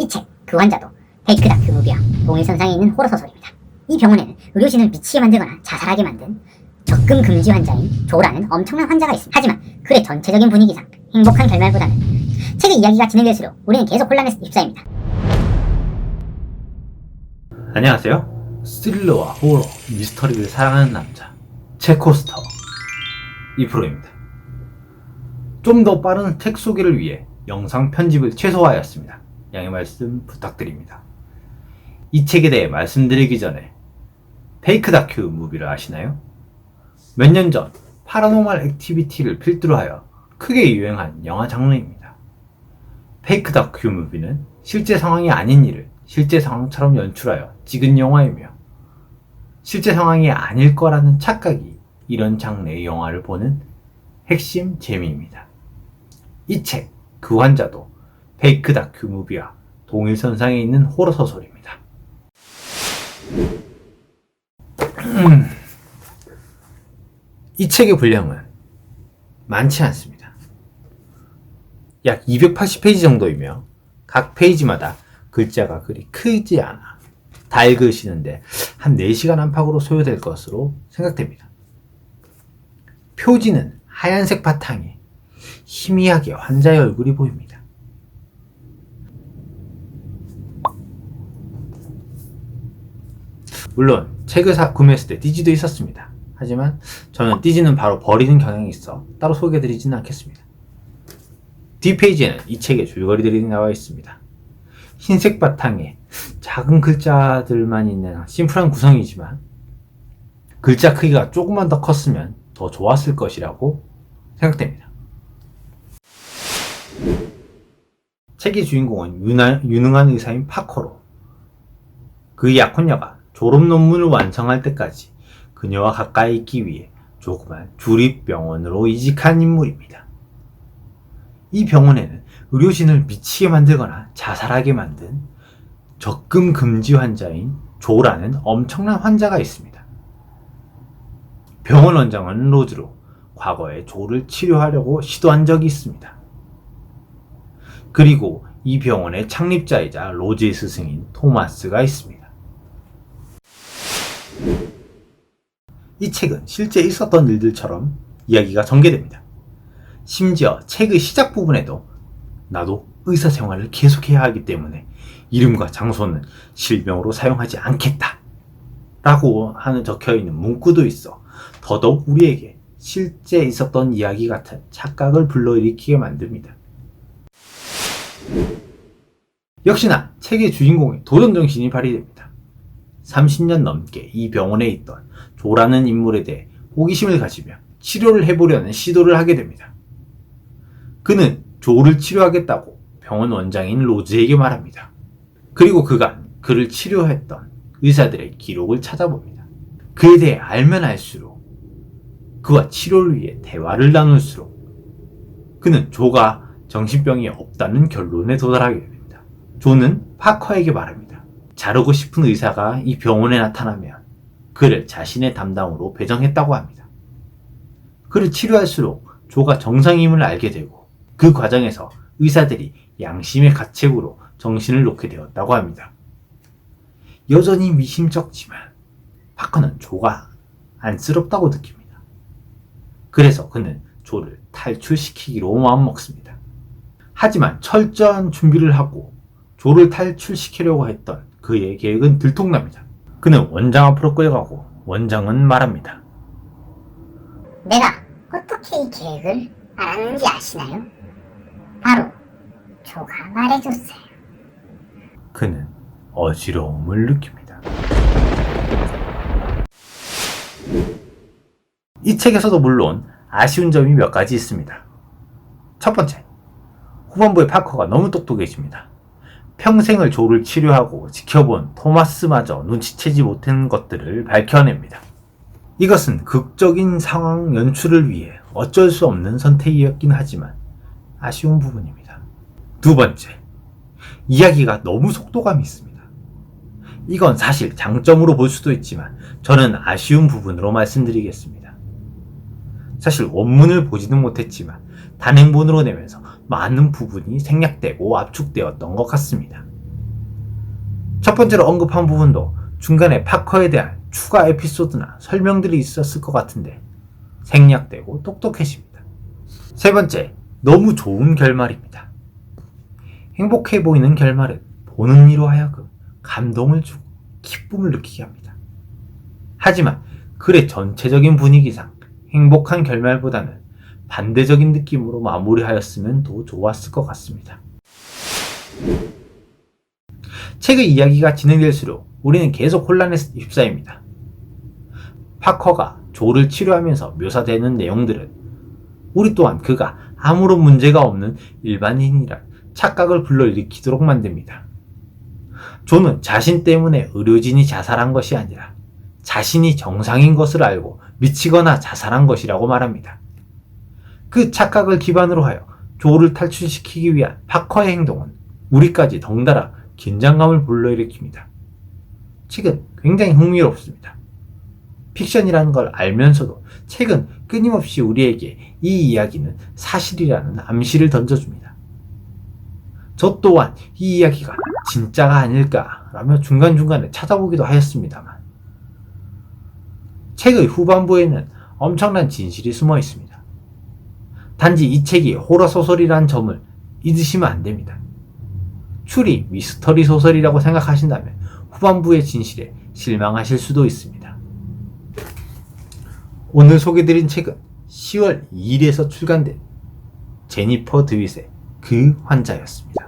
이 책, 그 환자도 페이크 다큐 무비와 동일선상에 있는 호러 소설입니다. 이 병원에는 의료진을 미치게 만들거나 자살하게 만든 적금 금지 환자인 조라는 엄청난 환자가 있습니다. 하지만 글의 전체적인 분위기상 행복한 결말보다는 책의 이야기가 진행될수록 우리는 계속 혼란에 휩싸입니다. 안녕하세요. 스릴러와 호러, 미스터리를 사랑하는 남자 체코스터 이프로입니다. 좀 더 빠른 책 소개를 위해 영상 편집을 최소화하였습니다. 양해 말씀 부탁드립니다. 이 책에 대해 말씀드리기 전에 페이크 다큐 무비를 아시나요? 몇 년 전 파라노멀 액티비티를 필두로 하여 크게 유행한 영화 장르입니다. 페이크 다큐 무비는 실제 상황이 아닌 일을 실제 상황처럼 연출하여 찍은 영화이며 실제 상황이 아닐 거라는 착각이 이런 장르의 영화를 보는 핵심 재미입니다. 이 책, 그 환자도 페이크 다큐 무비와 동일선상에 있는 호러 소설입니다. 이 책의 분량은 많지 않습니다. 약 280페이지 정도이며 각 페이지마다 글자가 그리 크지 않아 다 읽으시는데 한 4시간 안팎으로 소요될 것으로 생각됩니다. 표지는 하얀색 바탕에 희미하게 환자의 얼굴이 보입니다. 물론 책을 구매했을 때 띠지도 있었습니다. 하지만 저는 띠지는 바로 버리는 경향이 있어 따로 소개해드리지는 않겠습니다. 뒷페이지에는 이 책의 줄거리들이 나와 있습니다. 흰색 바탕에 작은 글자들만 있는 심플한 구성이지만 글자 크기가 조금만 더 컸으면 더 좋았을 것이라고 생각됩니다. 책의 주인공은 유능한 의사인 파커로 그의 약혼녀가 졸업 논문을 완성할 때까지 그녀와 가까이 있기 위해 조그만 주립병원으로 이직한 인물입니다. 이 병원에는 의료진을 미치게 만들거나 자살하게 만든 적금 금지 환자인 조라는 엄청난 환자가 있습니다. 병원 원장은 로즈로 과거에 조를 치료하려고 시도한 적이 있습니다. 그리고 이 병원의 창립자이자 로즈의 스승인 토마스가 있습니다. 이 책은 실제 있었던 일들처럼 이야기가 전개됩니다. 심지어 책의 시작 부분에도 나도 의사 생활을 계속해야 하기 때문에 이름과 장소는 실명으로 사용하지 않겠다 라고 하는 적혀있는 문구도 있어 더더욱 우리에게 실제 있었던 이야기 같은 착각을 불러일으키게 만듭니다. 역시나 책의 주인공의 도전정신이 발휘됩니다. 30년 넘게 이 병원에 있던 조라는 인물에 대해 호기심을 가지며 치료를 해보려는 시도를 하게 됩니다. 그는 조를 치료하겠다고 병원 원장인 로즈에게 말합니다. 그리고 그간 그를 치료했던 의사들의 기록을 찾아봅니다. 그에 대해 알면 알수록 그와 치료를 위해 대화를 나눌수록 그는 조가 정신병이 없다는 결론에 도달하게 됩니다. 조는 파커에게 말합니다. 자르고 싶은 의사가 이 병원에 나타나면 그를 자신의 담당으로 배정했다고 합니다. 그를 치료할수록 조가 정상임을 알게 되고 그 과정에서 의사들이 양심의 가책으로 정신을 놓게 되었다고 합니다. 여전히 미심쩍지만 파커는 조가 안쓰럽다고 느낍니다. 그래서 그는 조를 탈출시키기로 마음먹습니다. 하지만 철저한 준비를 하고 조를 탈출시키려고 했던 그의 계획은 들통납니다. 그는 원장 앞으로 끌어가고 원장은 말합니다. 내가 어떻게 이 계획을 알았는지 아시나요? 바로 조가 말해줬어요. 그는 어지러움을 느낍니다. 이 책에서도 물론 아쉬운 점이 몇 가지 있습니다. 첫 번째, 후반부의 파커가 너무 똑똑해집니다. 평생을 조를 치료하고 지켜본 토마스마저 눈치채지 못한 것들을 밝혀냅니다. 이것은 극적인 상황 연출을 위해 어쩔 수 없는 선택이었긴 하지만 아쉬운 부분입니다. 두 번째, 이야기가 너무 속도감이 있습니다. 이건 사실 장점으로 볼 수도 있지만 저는 아쉬운 부분으로 말씀드리겠습니다. 사실 원문을 보지는 못했지만 단행본으로 내면서 많은 부분이 생략되고 압축되었던 것 같습니다. 첫 번째로 언급한 부분도 중간에 파커에 대한 추가 에피소드나 설명들이 있었을 것 같은데 생략되고 똑똑해집니다. 세 번째, 너무 좋은 결말입니다. 행복해 보이는 결말은 보는 이로 하여금 감동을 주고 기쁨을 느끼게 합니다. 하지만 글의 전체적인 분위기상 행복한 결말보다는 반대적인 느낌으로 마무리하였으면 더 좋았을 것 같습니다. 책의 이야기가 진행될수록 우리는 계속 혼란에 휩싸입니다. 파커가 조를 치료하면서 묘사되는 내용들은 우리 또한 그가 아무런 문제가 없는 일반인이란 착각을 불러일으키도록 만듭니다. 조는 자신 때문에 의료진이 자살한 것이 아니라 자신이 정상인 것을 알고 미치거나 자살한 것이라고 말합니다. 그 착각을 기반으로 하여 조를 탈출시키기 위한 파커의 행동은 우리까지 덩달아 긴장감을 불러일으킵니다. 책은 굉장히 흥미롭습니다. 픽션이라는 걸 알면서도 책은 끊임없이 우리에게 이 이야기는 사실이라는 암시를 던져줍니다. 저 또한 이 이야기가 진짜가 아닐까라며 중간중간에 찾아보기도 하였습니다만 책의 후반부에는 엄청난 진실이 숨어 있습니다. 단지 이 책이 호러소설이라는 점을 잊으시면 안 됩니다. 추리 미스터리 소설이라고 생각하신다면 후반부의 진실에 실망하실 수도 있습니다. 오늘 소개드린 책은 10월 2일에서 출간된 제니퍼 드윗의 그 환자였습니다.